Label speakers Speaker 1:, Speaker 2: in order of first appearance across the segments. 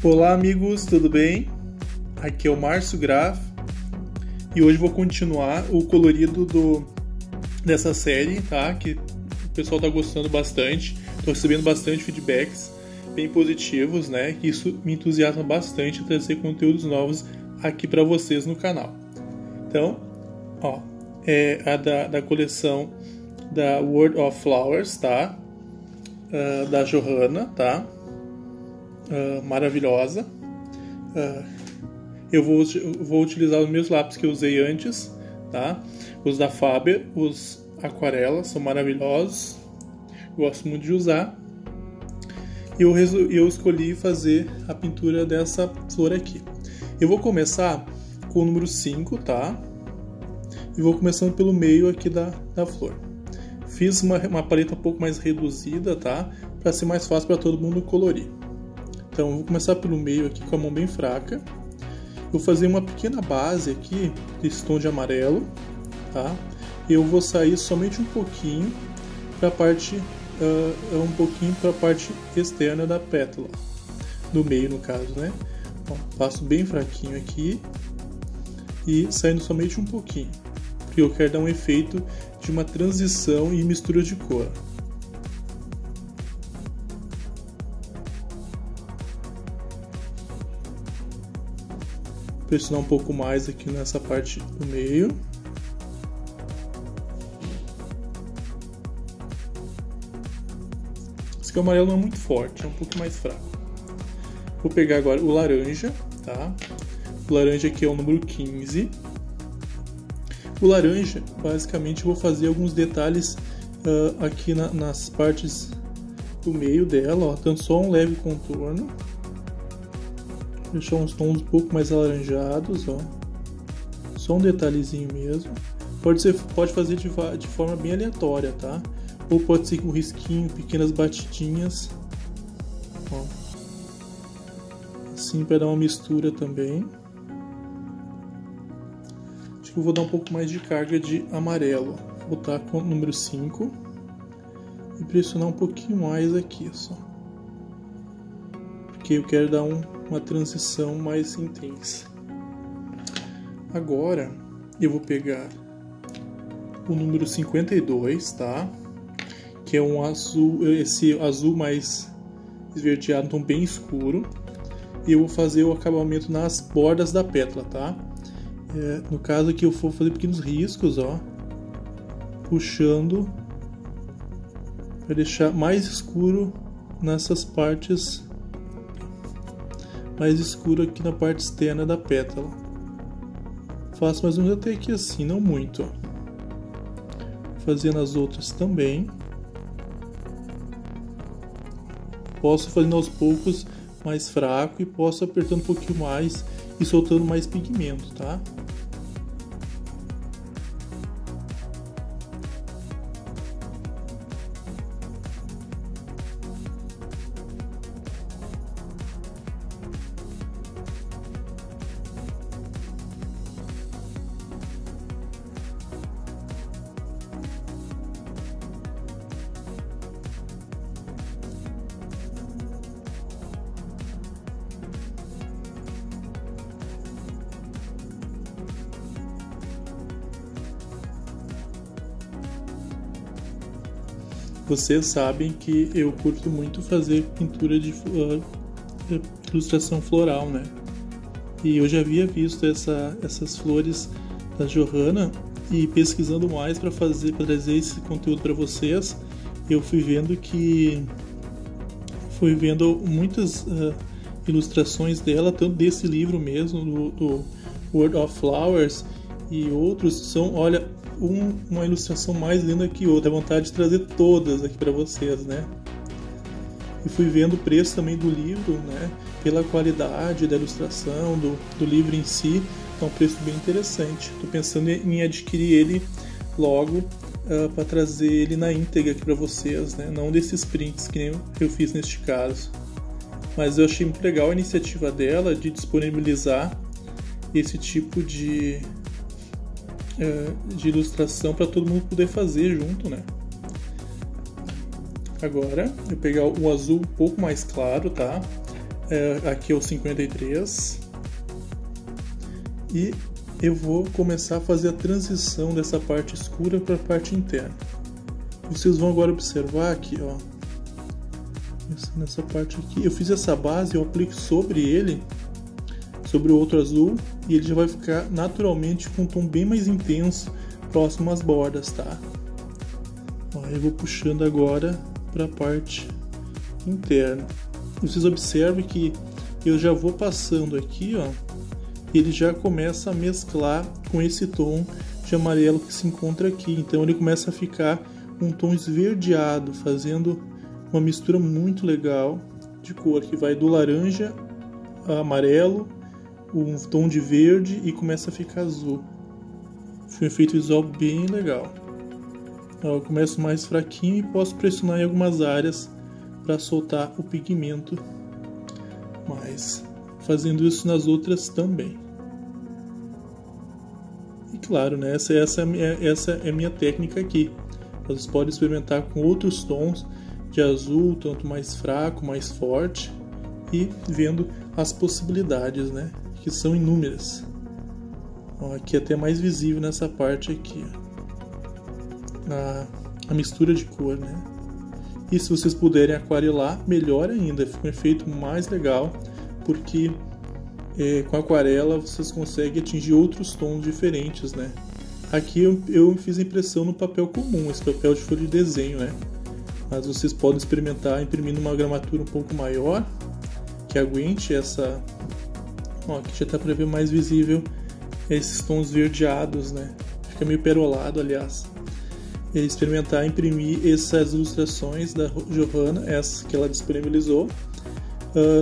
Speaker 1: Olá amigos, tudo bem? Aqui é o Márcio Graf e hoje vou continuar o colorido dessa série, tá? Que o pessoal está gostando bastante, estou recebendo bastante feedbacks bem positivos, né? Isso me entusiasma bastante a trazer conteúdos novos aqui para vocês no canal. Então, ó, é a da coleção da World of Flowers, tá? Da Johanna, tá? Maravilhosa. Eu vou utilizar os meus lápis que eu usei antes, tá? Os da Faber, os aquarelas, são maravilhosos, gosto muito de usar. E eu escolhi fazer a pintura dessa flor aqui. Eu vou começar com o número 5, tá? E vou começando pelo meio aqui da flor. Fiz uma paleta um pouco mais reduzida, tá? Para ser mais fácil para todo mundo colorir. Então eu vou começar pelo meio aqui com a mão bem fraca. Vou fazer uma pequena base aqui desse tom de amarelo, tá? Eu vou sair somente um pouquinho para a parte externa da pétala, do meio no caso, né? Bom, passo bem fraquinho aqui e saindo somente um pouquinho, porque eu quero dar um efeito de uma transição e mistura de cor. Pressionar um pouco mais aqui nessa parte do meio. Esse aqui, o amarelo não é muito forte, é um pouco mais fraco. Vou pegar agora o laranja, tá? O laranja aqui é o número 15. O laranja, basicamente, eu vou fazer alguns detalhes aqui nas partes do meio dela, ó, tanto só um leve contorno. Deixar uns tons um pouco mais alaranjados, ó. Só um detalhezinho mesmo. Pode fazer de forma bem aleatória, tá? Ou pode ser com risquinho, pequenas batidinhas, ó. Assim para dar uma mistura também. Acho que eu vou dar um pouco mais de carga de amarelo. Vou botar com o número 5 e pressionar um pouquinho mais aqui, só. Porque eu quero dar uma transição mais intensa. Agora eu vou pegar o número 52, tá? Que é um azul, esse azul mais esverdeado, um tom bem escuro. E eu vou fazer o acabamento nas bordas da pétala, tá? No caso aqui eu vou fazer pequenos riscos, ó, puxando para deixar mais escuro nessas partes. Mais escuro aqui na parte externa da pétala. Faço mais ou menos até aqui assim, não muito, ó. Fazendo as outras também. Posso fazendo aos poucos mais fraco e posso apertando um pouquinho mais e soltando mais pigmento, tá? Vocês sabem que eu curto muito fazer pintura de ilustração floral, né? E eu já havia visto essas flores da Johanna e pesquisando mais para trazer esse conteúdo para vocês, eu fui vendo muitas ilustrações dela, tanto desse livro mesmo, do World of Flowers, e outros são, olha, uma ilustração mais linda que outra. Dá vontade de trazer todas aqui para vocês, né? E fui vendo o preço também do livro, né? Pela qualidade da ilustração, do livro em si, é um preço bem interessante. Estou pensando em adquirir ele logo para trazer ele na íntegra aqui para vocês, né? Não desses prints que nem eu fiz neste caso. Mas eu achei muito legal a iniciativa dela de disponibilizar esse tipo de ilustração para todo mundo poder fazer junto, né? Agora, eu vou pegar o azul um pouco mais claro, tá? Aqui é o 53. E eu vou começar a fazer a transição dessa parte escura para a parte interna. Vocês vão agora observar aqui, ó. Nessa parte aqui, eu fiz essa base, eu aplico sobre ele, sobre o outro azul, e ele já vai ficar naturalmente com um tom bem mais intenso próximo às bordas, tá? Ó, eu vou puxando agora para a parte interna. E vocês observam que eu já vou passando aqui, ó, e ele já começa a mesclar com esse tom de amarelo que se encontra aqui. Então ele começa a ficar um tom esverdeado, fazendo uma mistura muito legal de cor, que vai do laranja a amarelo, um tom de verde e começa a ficar azul. Foi um efeito visual bem legal. Eu começo mais fraquinho e posso pressionar em algumas áreas para soltar o pigmento, mas fazendo isso nas outras também. E claro, né, essa é a minha técnica aqui. Vocês podem experimentar com outros tons de azul, tanto mais fraco, mais forte, e vendo as possibilidades, né, que são inúmeras. Ó, aqui é até mais visível nessa parte aqui, a mistura de cor, né? E se vocês puderem aquarelar, melhor ainda, fica um efeito mais legal, porque com aquarela vocês conseguem atingir outros tons diferentes, né? Aqui eu fiz a impressão no papel comum, esse papel de folha de desenho, né? Mas vocês podem experimentar imprimindo uma gramatura um pouco maior, que aguente essa... Ó, aqui já está para ver mais visível esses tons verdeados, né? Fica meio perolado, aliás. E experimentar imprimir essas ilustrações da Johanna, essas que ela disponibilizou,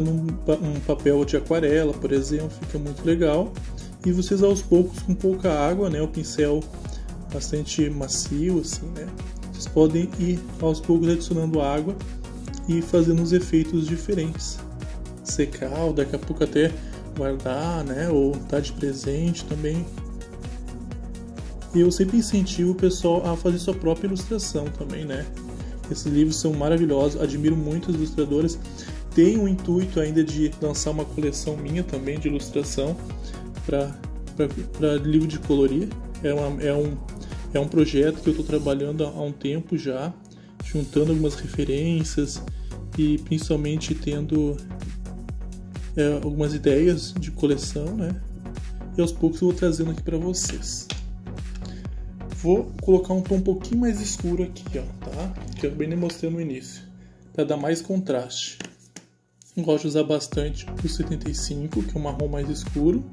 Speaker 1: num papel de aquarela, por exemplo, fica muito legal. E vocês aos poucos, com pouca água, né? O pincel bastante macio, assim, né? Vocês podem ir aos poucos adicionando água e fazendo os efeitos diferentes. Secar, ou daqui a pouco até guardar, né? Ou dar de presente também. E eu sempre incentivo o pessoal a fazer sua própria ilustração também, né? Esses livros são maravilhosos, admiro muito as ilustradoras. Tenho o intuito ainda de lançar uma coleção minha também de ilustração para livro de colorir. É um projeto que eu estou trabalhando há um tempo já, juntando algumas referências e principalmente tendo algumas ideias de coleção, né? E aos poucos eu vou trazendo aqui para vocês. Vou colocar um tom um pouquinho mais escuro aqui, ó, tá? Que eu bem mostrei no início, para dar mais contraste. Eu gosto de usar bastante o 75, que é um marrom mais escuro.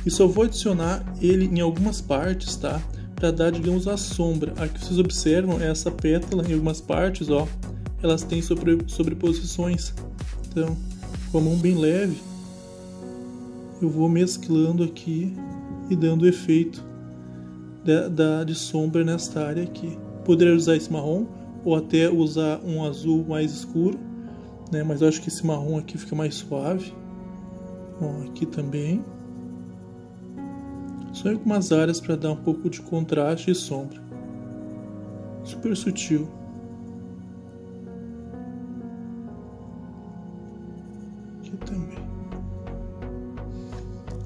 Speaker 1: E só vou adicionar ele em algumas partes, tá? Para dar, digamos, a sombra. Aqui vocês observam essa pétala em algumas partes, ó. Elas têm sobreposições. Então, com a mão bem leve, eu vou mesclando aqui e dando o efeito de sombra nesta área aqui. Poderia usar esse marrom ou até usar um azul mais escuro, né? Mas eu acho que esse marrom aqui fica mais suave. Ó, aqui também. Só em algumas áreas para dar um pouco de contraste e sombra. Super sutil. Aqui também.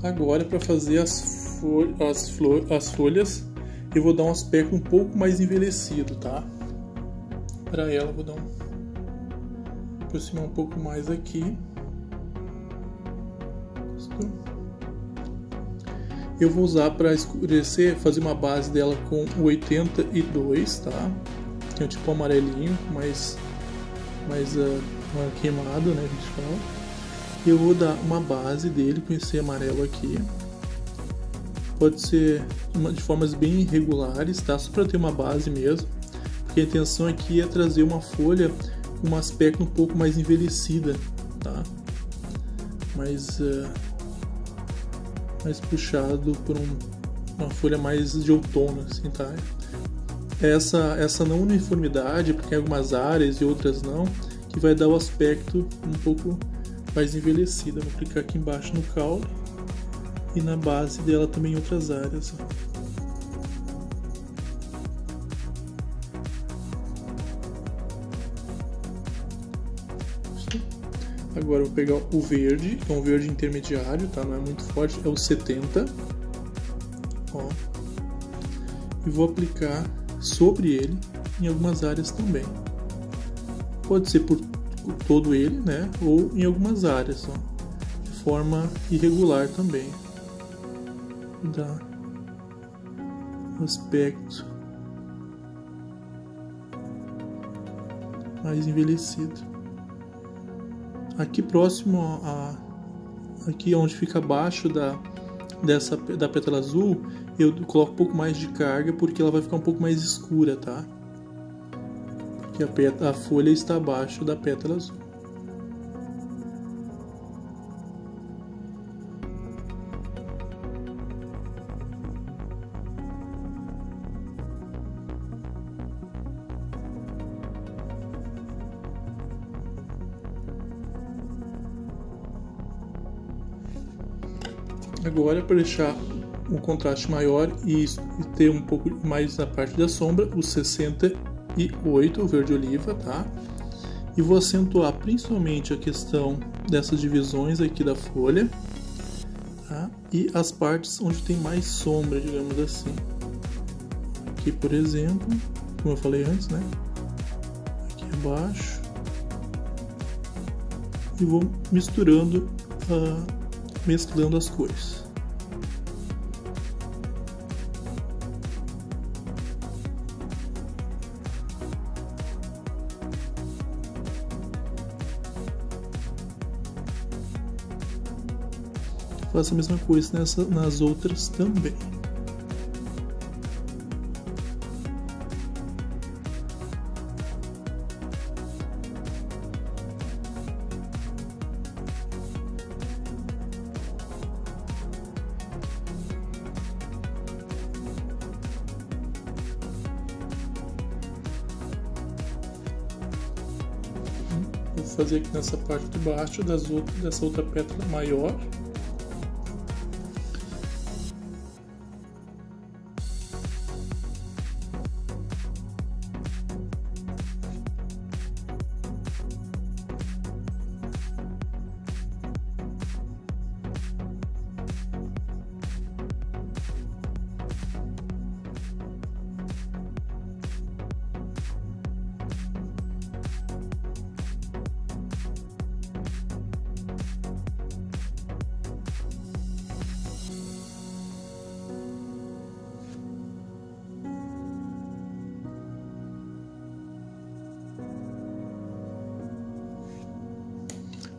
Speaker 1: Agora, para fazer as folhas, eu vou dar um aspecto um pouco mais envelhecido, tá? Para ela, vou dar aproximar um pouco mais aqui. Eu vou usar para escurecer, fazer uma base dela com o 82, tá? Que é um tipo amarelinho, mais queimado, né, a gente fala. E eu vou dar uma base dele com esse amarelo aqui. Pode ser de formas bem irregulares, tá? Só para ter uma base mesmo. Porque a intenção aqui é trazer uma folha com um aspecto um pouco mais envelhecida, tá? Mais puxado por uma folha mais de outono, assim, tá? Essa não uniformidade, porque em algumas áreas e outras não, que vai dar o aspecto um pouco mais envelhecida. Vou clicar aqui embaixo no caule e na base dela também em outras áreas. Agora eu vou pegar o verde, que é um verde intermediário, tá? Não é muito forte, é o 70. Ó. E vou aplicar sobre ele em algumas áreas também. Pode ser por todo ele, né? Ou em algumas áreas, ó, de forma irregular também. Dá um aspecto mais envelhecido. Aqui próximo aqui onde fica abaixo da pétala azul, eu coloco um pouco mais de carga porque ela vai ficar um pouco mais escura, tá? Porque a folha está abaixo da pétala azul. Agora, para deixar um contraste maior e ter um pouco mais na parte da sombra, o 68, o verde oliva, tá? E vou acentuar principalmente a questão dessas divisões aqui da folha, tá? E as partes onde tem mais sombra, digamos assim. Aqui, por exemplo, como eu falei antes, né? Aqui abaixo. E vou misturando mesclando as cores. Faço a mesma coisa nas outras também. Vou fazer aqui nessa parte de baixo dessa outra pétala maior.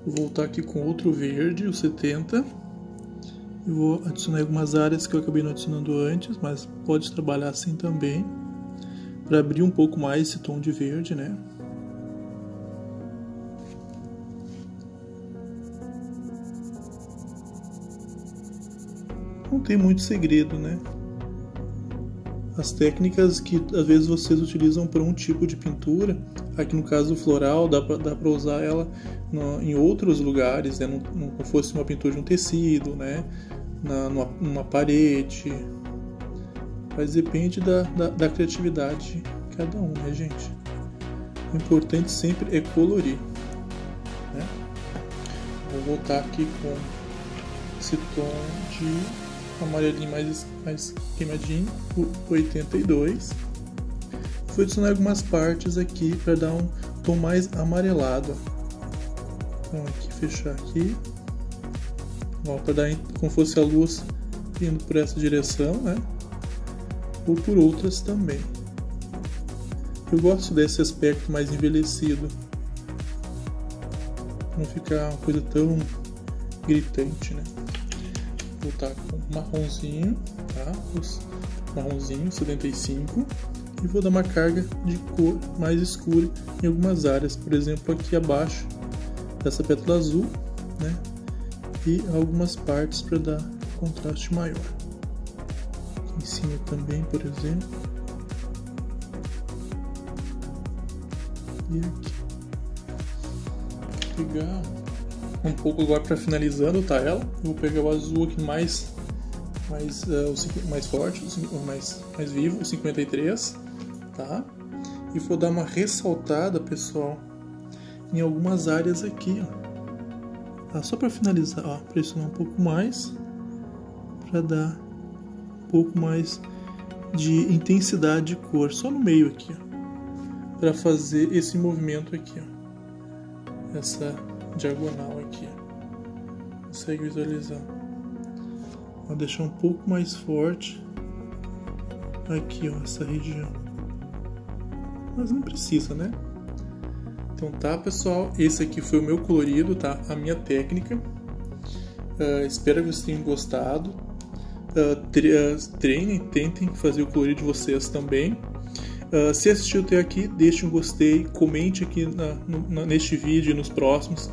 Speaker 1: Vou voltar aqui com outro verde, o 70. E vou adicionar algumas áreas que eu acabei não adicionando antes, mas pode trabalhar assim também, para abrir um pouco mais esse tom de verde, né? Não tem muito segredo, né? As técnicas que às vezes vocês utilizam para um tipo de pintura, aqui no caso floral, dá para usar ela em outros lugares, né? Não fosse uma pintura de um tecido, né? Numa parede. Mas depende da criatividade de cada um, né, gente? O importante sempre é colorir, né? Vou voltar aqui com esse tom de amarelinho mais queimadinho, o 82. Vou adicionar algumas partes aqui para dar um tom mais amarelado. Então aqui, fechar aqui, para dar como fosse a luz indo por essa direção, né? Ou por outras também. Eu gosto desse aspecto mais envelhecido, não ficar uma coisa tão gritante, né? Vou voltar com marronzinho, tá? Os marronzinho 75, e vou dar uma carga de cor mais escura em algumas áreas, por exemplo aqui abaixo dessa pétala azul, né? E algumas partes para dar contraste maior. Aqui em cima também, por exemplo. E aqui. Vou pegar um pouco agora para finalizando, tá? Eu vou pegar o azul aqui mais forte, o mais vivo, o 53, tá? E vou dar uma ressaltada, pessoal, em algumas áreas aqui, ó. Tá? Só para finalizar, ó, pressionar um pouco mais para dar um pouco mais de intensidade de cor, só no meio aqui, ó, para fazer esse movimento aqui, ó, essa diagonal aqui, consegue visualizar? Vou deixar um pouco mais forte aqui, ó, essa região, mas não precisa, né? Então tá, pessoal, esse aqui foi o meu colorido, tá? A minha técnica. Espero que vocês tenham gostado. Treinem, tentem fazer o colorido de vocês também. Se assistiu até aqui, deixe um gostei, comente aqui neste vídeo e nos próximos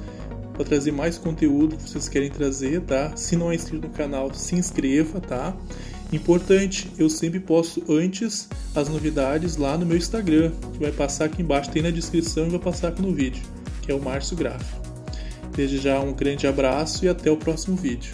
Speaker 1: para trazer mais conteúdo que vocês querem trazer, tá? Se não é inscrito no canal, se inscreva, tá? Importante, eu sempre posto antes as novidades lá no meu Instagram, que vai passar aqui embaixo, tem na descrição e vai passar aqui no vídeo, que é o Márcio Graff. Desde já um grande abraço e até o próximo vídeo.